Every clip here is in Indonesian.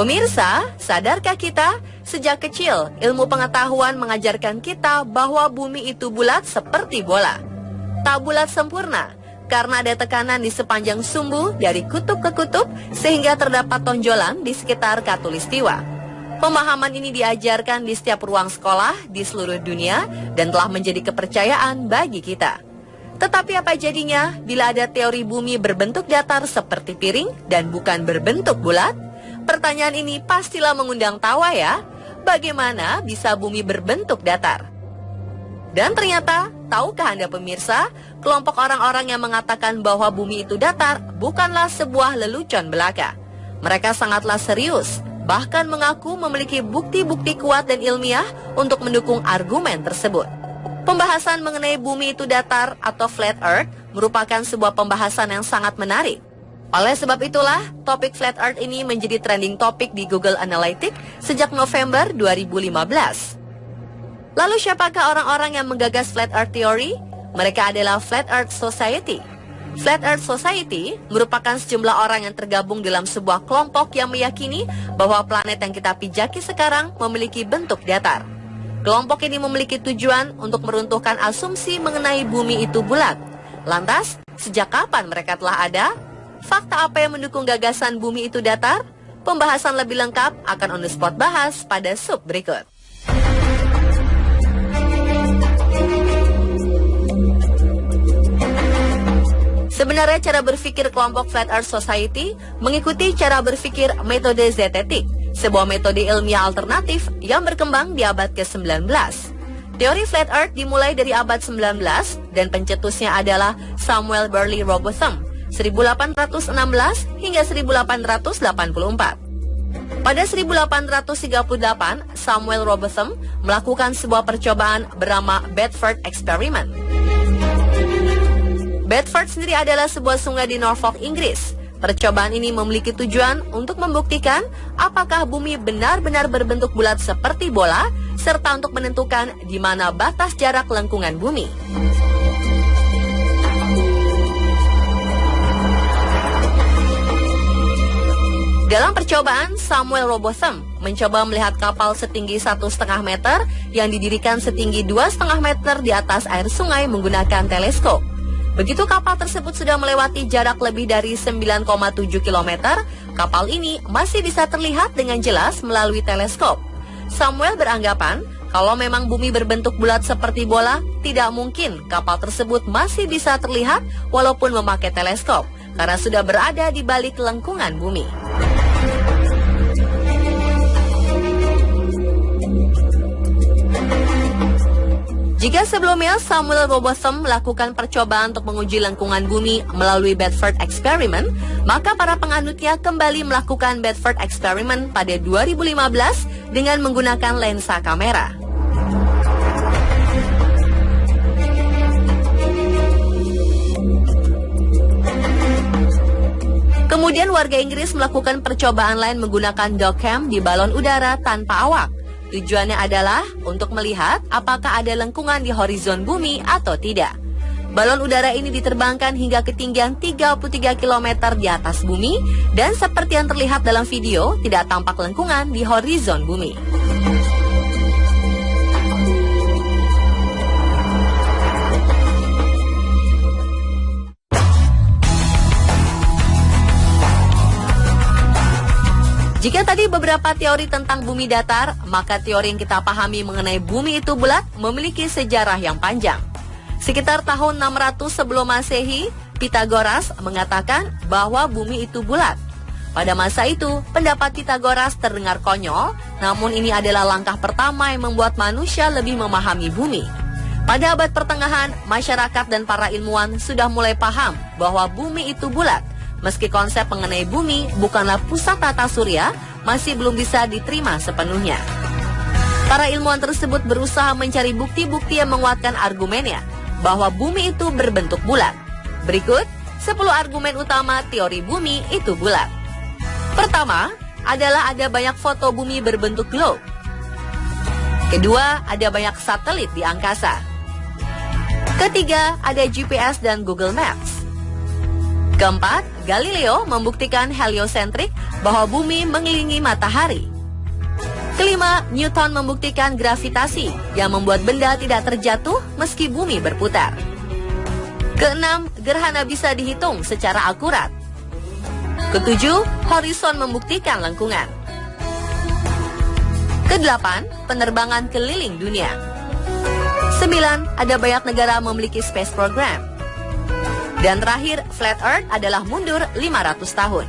Pemirsa, sadarkah kita, sejak kecil ilmu pengetahuan mengajarkan kita bahwa bumi itu bulat seperti bola. Tak bulat sempurna, karena ada tekanan di sepanjang sumbu dari kutub ke kutub sehingga terdapat tonjolan di sekitar khatulistiwa. Pemahaman ini diajarkan di setiap ruang sekolah di seluruh dunia dan telah menjadi kepercayaan bagi kita. Tetapi apa jadinya bila ada teori bumi berbentuk datar seperti piring dan bukan berbentuk bulat? Pertanyaan ini pastilah mengundang tawa ya. Bagaimana bisa bumi berbentuk datar? Dan ternyata, tahukah Anda pemirsa, kelompok orang-orang yang mengatakan bahwa bumi itu datar bukanlah sebuah lelucon belaka. Mereka sangatlah serius, bahkan mengaku memiliki bukti-bukti kuat dan ilmiah untuk mendukung argumen tersebut. Pembahasan mengenai bumi itu datar atau flat earth merupakan sebuah pembahasan yang sangat menarik. Oleh sebab itulah, topik flat earth ini menjadi trending topik di Google Analytics sejak November 2015. Lalu siapakah orang-orang yang menggagas flat earth theory? Mereka adalah Flat Earth Society. Flat Earth Society merupakan sejumlah orang yang tergabung dalam sebuah kelompok yang meyakini bahwa planet yang kita pijaki sekarang memiliki bentuk datar. Kelompok ini memiliki tujuan untuk meruntuhkan asumsi mengenai bumi itu bulat. Lantas, sejak kapan mereka telah ada? Fakta apa yang mendukung gagasan bumi itu datar? Pembahasan lebih lengkap akan on the spot bahas pada sub berikut. Sebenarnya cara berpikir kelompok Flat Earth Society mengikuti cara berpikir metode zetetik, sebuah metode ilmiah alternatif yang berkembang di abad ke-19. Teori Flat Earth dimulai dari abad 19 dan pencetusnya adalah Samuel Burley Robotham, 1816 hingga 1884. Pada 1838, Samuel Robotham melakukan sebuah percobaan bernama Bedford Experiment. Bedford sendiri adalah sebuah sungai di Norfolk, Inggris. Percobaan ini memiliki tujuan untuk membuktikan apakah bumi benar-benar berbentuk bulat seperti bola, serta untuk menentukan di mana batas jarak lengkungan bumi. Dalam percobaan, Samuel Robotham mencoba melihat kapal setinggi 1,5 meter yang didirikan setinggi 2,5 meter di atas air sungai menggunakan teleskop. Begitu kapal tersebut sudah melewati jarak lebih dari 9,7 km, kapal ini masih bisa terlihat dengan jelas melalui teleskop. Samuel beranggapan kalau memang bumi berbentuk bulat seperti bola, tidak mungkin kapal tersebut masih bisa terlihat walaupun memakai teleskop, karena sudah berada di balik lengkungan bumi. Jika sebelumnya Samuel Robotham melakukan percobaan untuk menguji lengkungan bumi melalui Bedford Experiment, maka para penganutnya kembali melakukan Bedford Experiment pada 2015 dengan menggunakan lensa kamera. Kemudian warga Inggris melakukan percobaan lain menggunakan dogcam di balon udara tanpa awak. Tujuannya adalah untuk melihat apakah ada lengkungan di horizon bumi atau tidak. Balon udara ini diterbangkan hingga ketinggian 33 km di atas bumi dan seperti yang terlihat dalam video, tidak tampak lengkungan di horizon bumi. Jika tadi beberapa teori tentang bumi datar, maka teori yang kita pahami mengenai bumi itu bulat memiliki sejarah yang panjang. Sekitar tahun 600 sebelum Masehi, Pythagoras mengatakan bahwa bumi itu bulat. Pada masa itu, pendapat Pythagoras terdengar konyol, namun ini adalah langkah pertama yang membuat manusia lebih memahami bumi. Pada abad pertengahan, masyarakat dan para ilmuwan sudah mulai paham bahwa bumi itu bulat. Meski konsep mengenai bumi bukanlah pusat tata surya, masih belum bisa diterima sepenuhnya. Para ilmuwan tersebut berusaha mencari bukti-bukti yang menguatkan argumennya bahwa bumi itu berbentuk bulat. Berikut 10 argumen utama teori bumi itu bulat. Pertama, adalah ada banyak foto bumi berbentuk globe. Kedua, ada banyak satelit di angkasa. Ketiga, ada GPS dan Google Maps. Keempat, Galileo membuktikan heliosentrik bahwa bumi mengelilingi matahari. Kelima, Newton membuktikan gravitasi yang membuat benda tidak terjatuh meski bumi berputar. Keenam, gerhana bisa dihitung secara akurat. Ketujuh, horizon membuktikan lengkungan. Kedelapan, penerbangan keliling dunia. 9, ada banyak negara memiliki space program. Dan terakhir, flat earth adalah mundur 500 tahun.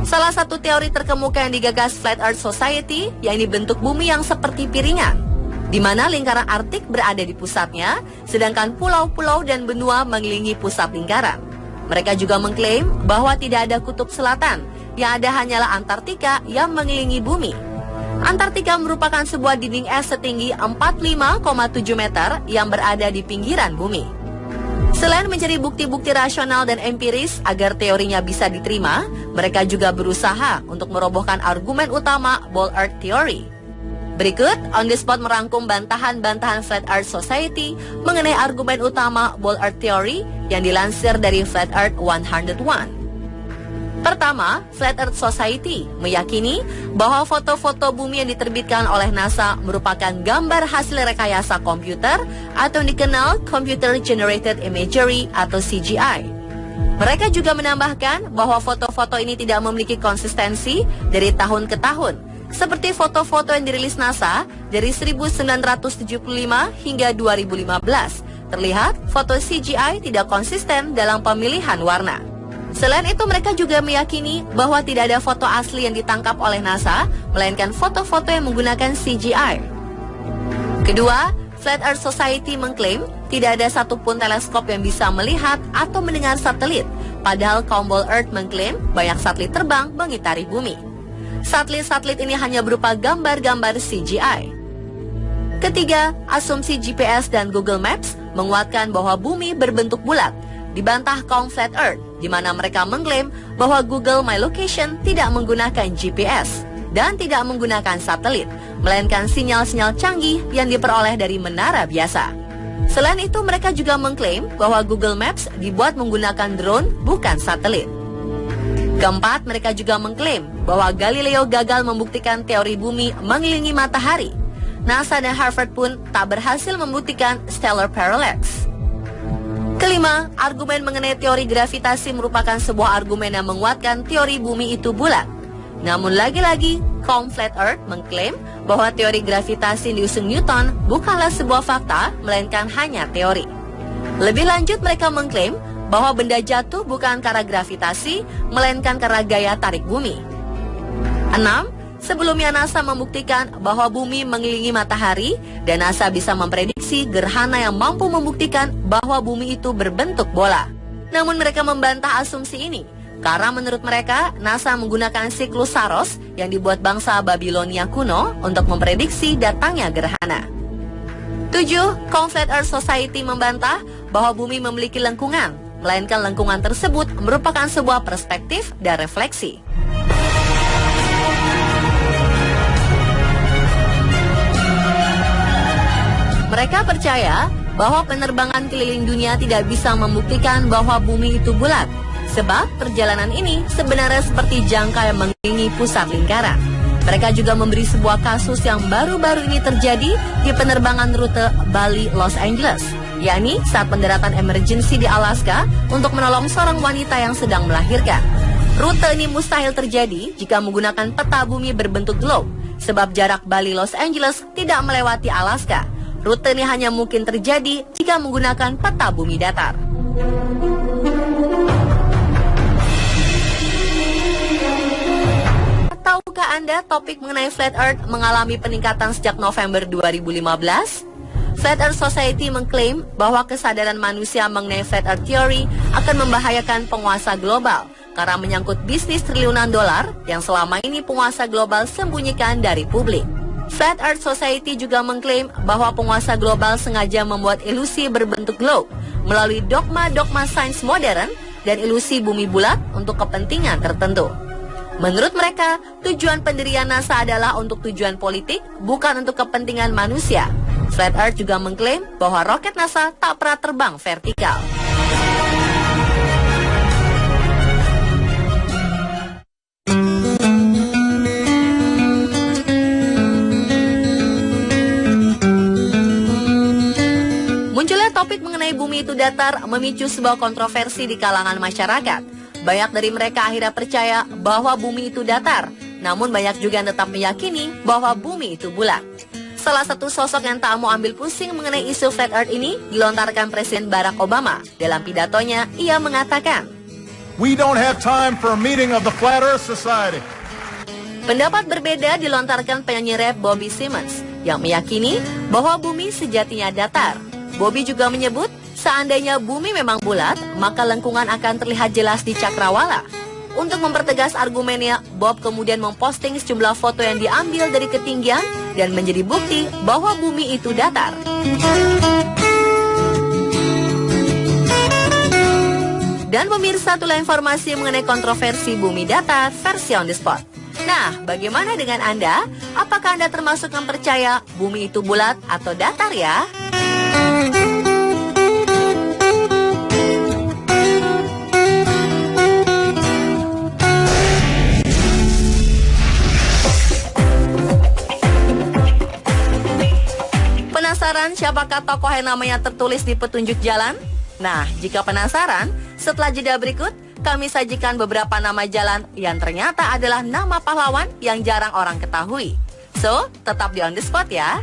Salah satu teori terkemuka yang digagas Flat Earth Society, yakni bentuk bumi yang seperti piringan, di mana lingkaran Arktik berada di pusatnya, sedangkan pulau-pulau dan benua mengelilingi pusat lingkaran. Mereka juga mengklaim bahwa tidak ada kutub selatan, yang ada hanyalah Antartika yang mengelilingi bumi. Antartika merupakan sebuah dinding es setinggi 45,7 meter yang berada di pinggiran bumi. Selain mencari bukti-bukti rasional dan empiris agar teorinya bisa diterima, mereka juga berusaha untuk merobohkan argumen utama Ball Earth Theory. Berikut, On The Spot merangkum bantahan-bantahan Flat Earth Society mengenai argumen utama Ball Earth Theory yang dilansir dari Flat Earth 101. Pertama, Flat Earth Society meyakini bahwa foto-foto bumi yang diterbitkan oleh NASA merupakan gambar hasil rekayasa komputer atau yang dikenal Computer Generated Imagery atau CGI. Mereka juga menambahkan bahwa foto-foto ini tidak memiliki konsistensi dari tahun ke tahun, seperti foto-foto yang dirilis NASA dari 1975 hingga 2015. Terlihat foto CGI tidak konsisten dalam pemilihan warna. Selain itu, mereka juga meyakini bahwa tidak ada foto asli yang ditangkap oleh NASA, melainkan foto-foto yang menggunakan CGI. Kedua, Flat Earth Society mengklaim tidak ada satupun teleskop yang bisa melihat atau mendengar satelit, padahal kaum Ball Earth mengklaim banyak satelit terbang mengitari bumi. Satelit-satelit ini hanya berupa gambar-gambar CGI. Ketiga, asumsi GPS dan Google Maps menguatkan bahwa bumi berbentuk bulat, dibantah kaum Flat Earth, di mana mereka mengklaim bahwa Google My Location tidak menggunakan GPS dan tidak menggunakan satelit, melainkan sinyal-sinyal canggih yang diperoleh dari menara biasa. Selain itu, mereka juga mengklaim bahwa Google Maps dibuat menggunakan drone, bukan satelit. Keempat, mereka juga mengklaim bahwa Galileo gagal membuktikan teori bumi mengelilingi matahari. NASA dan Harvard pun tak berhasil membuktikan stellar parallax. Kelima, argumen mengenai teori gravitasi merupakan sebuah argumen yang menguatkan teori bumi itu bulat. Namun lagi-lagi, kaum Flat Earth mengklaim bahwa teori gravitasi yang diusung Newton bukanlah sebuah fakta, melainkan hanya teori. Lebih lanjut, mereka mengklaim bahwa benda jatuh bukan karena gravitasi, melainkan karena gaya tarik bumi. 6. Sebelumnya NASA membuktikan bahwa bumi mengelilingi matahari dan NASA bisa memprediksi gerhana yang mampu membuktikan bahwa bumi itu berbentuk bola. Namun mereka membantah asumsi ini karena menurut mereka NASA menggunakan siklus Saros yang dibuat bangsa Babilonia kuno untuk memprediksi datangnya gerhana. 7. Kaum Flat Earth Society membantah bahwa bumi memiliki lengkungan, melainkan lengkungan tersebut merupakan sebuah perspektif dan refleksi. Mereka percaya bahwa penerbangan keliling dunia tidak bisa membuktikan bahwa bumi itu bulat, sebab perjalanan ini sebenarnya seperti jangka yang mengelilingi pusat lingkaran. Mereka juga memberi sebuah kasus yang baru-baru ini terjadi di penerbangan rute Bali-Los Angeles, yakni saat pendaratan emergency di Alaska untuk menolong seorang wanita yang sedang melahirkan. Rute ini mustahil terjadi jika menggunakan peta bumi berbentuk globe, sebab jarak Bali-Los Angeles tidak melewati Alaska. Rute ini hanya mungkin terjadi jika menggunakan peta bumi datar. Tahukah Anda topik mengenai Flat Earth mengalami peningkatan sejak November 2015? Flat Earth Society mengklaim bahwa kesadaran manusia mengenai Flat Earth Theory akan membahayakan penguasa global karena menyangkut bisnis triliunan dolar yang selama ini penguasa global sembunyikan dari publik. Flat Earth Society juga mengklaim bahwa penguasa global sengaja membuat ilusi berbentuk globe melalui dogma-dogma sains modern dan ilusi bumi bulat untuk kepentingan tertentu. Menurut mereka, tujuan pendirian NASA adalah untuk tujuan politik, bukan untuk kepentingan manusia. Flat Earth juga mengklaim bahwa roket NASA tak pernah terbang vertikal. Munculnya topik mengenai bumi itu datar memicu sebuah kontroversi di kalangan masyarakat. Banyak dari mereka akhirnya percaya bahwa bumi itu datar, namun banyak juga yang tetap meyakini bahwa bumi itu bulat. Salah satu sosok yang tak mau ambil pusing mengenai isu flat earth ini dilontarkan Presiden Barack Obama. Dalam pidatonya, ia mengatakan, "We don't have time for a meeting of the Flat Earth Society." Pendapat berbeda dilontarkan penyanyi rap Bobby Simmons yang meyakini bahwa bumi sejatinya datar. Bobby juga menyebut, seandainya bumi memang bulat, maka lengkungan akan terlihat jelas di cakrawala. Untuk mempertegas argumennya, Bob kemudian memposting sejumlah foto yang diambil dari ketinggian dan menjadi bukti bahwa bumi itu datar. Dan pemirsa, itulah informasi mengenai kontroversi bumi datar versi On The Spot. Nah, bagaimana dengan Anda? Apakah Anda termasuk yang percaya bumi itu bulat atau datar ya? Penasaran siapakah tokoh yang namanya tertulis di petunjuk jalan? Nah, jika penasaran, setelah jeda berikut, kami sajikan beberapa nama jalan yang ternyata adalah nama pahlawan yang jarang orang ketahui. So, tetap di On The Spot ya.